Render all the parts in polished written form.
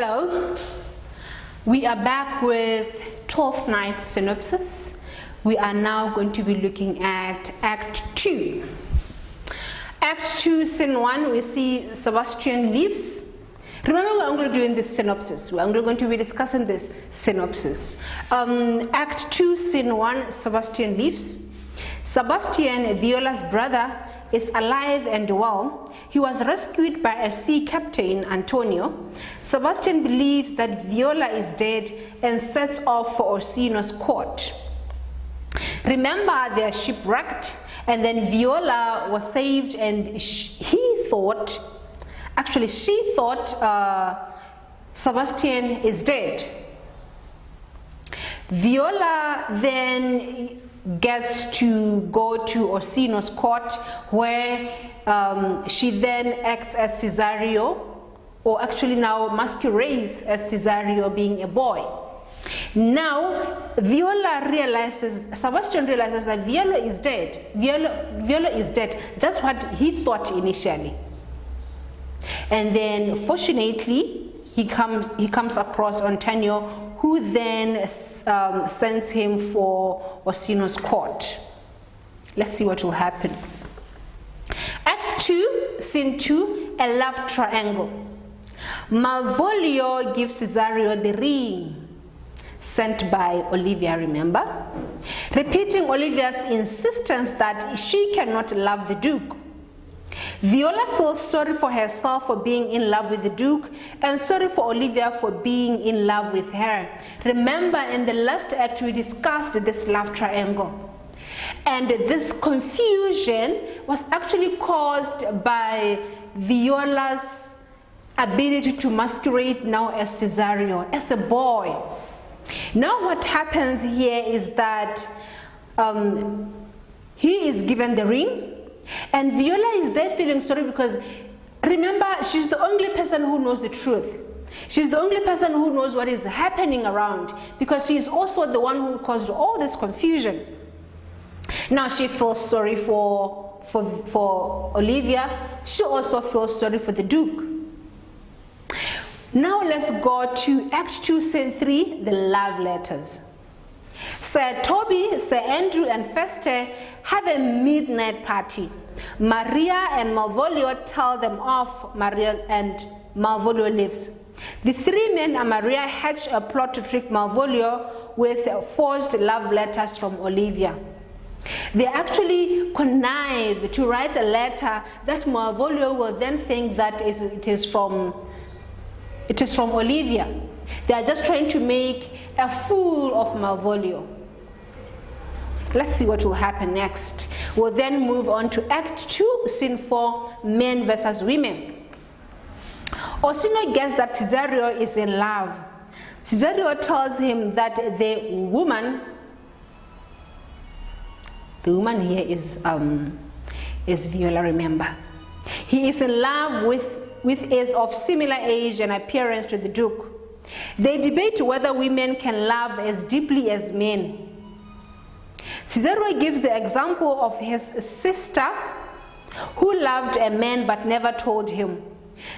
Hello, we are back with 12th night synopsis. We are now going to be looking at Act 2. Act 2, Scene 1, we see Sebastian leaves. Remember, we're only doing this synopsis. We're only going to be discussing this synopsis. Act 2, Scene 1, Sebastian leaves. Sebastian, Viola's brother, is alive and well. He was rescued by a sea captain, Antonio. Sebastian believes that Viola is dead and sets off for Orsino's court. Remember, they are shipwrecked, and then Viola was saved, and she thought Sebastian is dead. Viola then gets to go to Orsino's court, where she then acts as Cesario, or actually now masquerades as Cesario being a boy. Now Sebastian realizes that Viola is dead. Viola is dead. That's what he thought initially. And then fortunately he comes across Antonio, who then sends him for Orsino's court. Let's see what will happen. Act 2, Scene 2, a love triangle. Malvolio gives Cesario the ring sent by Olivia, remember? Repeating Olivia's insistence that she cannot love the Duke. Viola feels sorry for herself for being in love with the Duke and sorry for Olivia for being in love with her. Remember, in the last act we discussed this love triangle. And this confusion was actually caused by Viola's ability to masquerade now as Cesario, as a boy. Now what happens here is that he is given the ring, and Viola is there feeling sorry because, remember, she's the only person who knows the truth. She's the only person who knows what is happening around, because she is also the one who caused all this confusion. Now she feels sorry for Olivia. She also feels sorry for the Duke. Now let's go to Act 2, Scene 3, the love letters. Sir Toby, Sir Andrew, and Feste have a midnight party. Maria and Malvolio tell them off. Maria and Malvolio leaves. The three men and Maria hatch a plot to trick Malvolio with forged love letters from Olivia. They actually connive to write a letter that Malvolio will then think that it is from Olivia. They are just trying to make a fool of Malvolio. Let's see what will happen next. We'll then move on to Act 2, Scene 4, men versus women. Orsino gets that Cesario is in love. Cesario tells him that the woman here is Viola, remember. He is in love with is of similar age and appearance to the Duke. They debate whether women can love as deeply as men. Cesario gives the example of his sister who loved a man but never told him.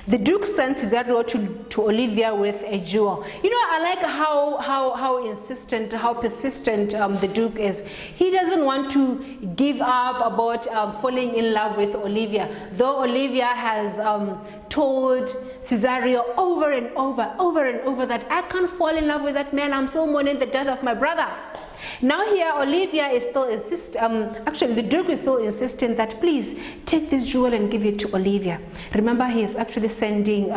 The Duke sent Cesario to Olivia with a jewel. You know, I like how insistent, how persistent the Duke is. He doesn't want to give up about falling in love with Olivia, though Olivia has told Cesario over and over that I can't fall in love with that man. I'm still mourning the death of my brother. Now here Olivia is still actually the Duke is still insisting that please take this jewel and give it to Olivia. Remember, he is actually sending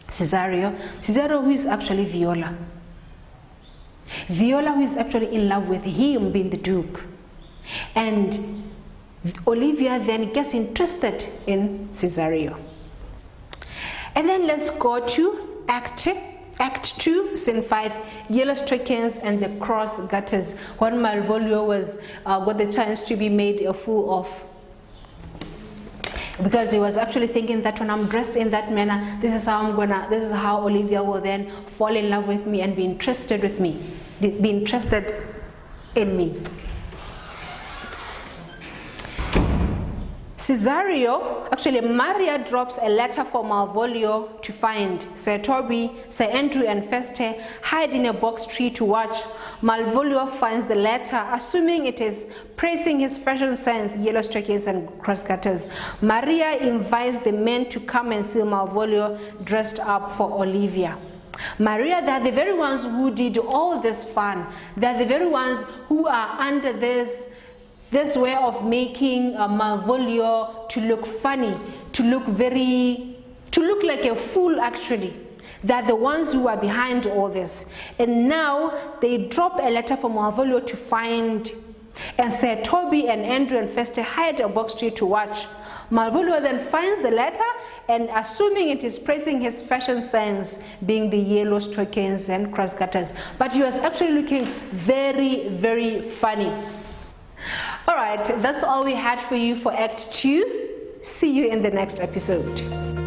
Cesario who is actually Viola who is actually in love with him being the Duke. And Olivia then gets interested in Cesario. And then let's go to Act 2, Scene 5, yellow stockings and the cross gutters, when Malvolio was got the chance to be made a fool of, because he was actually thinking that when I'm dressed in that manner, this is how Olivia will then fall in love with me and be interested in me. Maria drops a letter for Malvolio to find. Sir Toby, Sir Andrew and Feste hide in a box tree to watch. Malvolio finds the letter, assuming it is praising his fashion sense, yellow stockings and cross-cutters. Maria invites the men to come and see Malvolio dressed up for Olivia. Maria, they are the very ones who did all this fun. They are the very ones who are under this way of making Malvolio to look funny, to look like a fool actually. They're the ones who are behind all this. And now they drop a letter for Malvolio to find, and Sir Toby and Andrew and Feste hide a box tree to watch. Malvolio then finds the letter, and assuming it is praising his fashion sense, being the yellow stockings and cross-cutters, but he was actually looking very, very funny. All right, that's all we had for you for Act 2. See you in the next episode.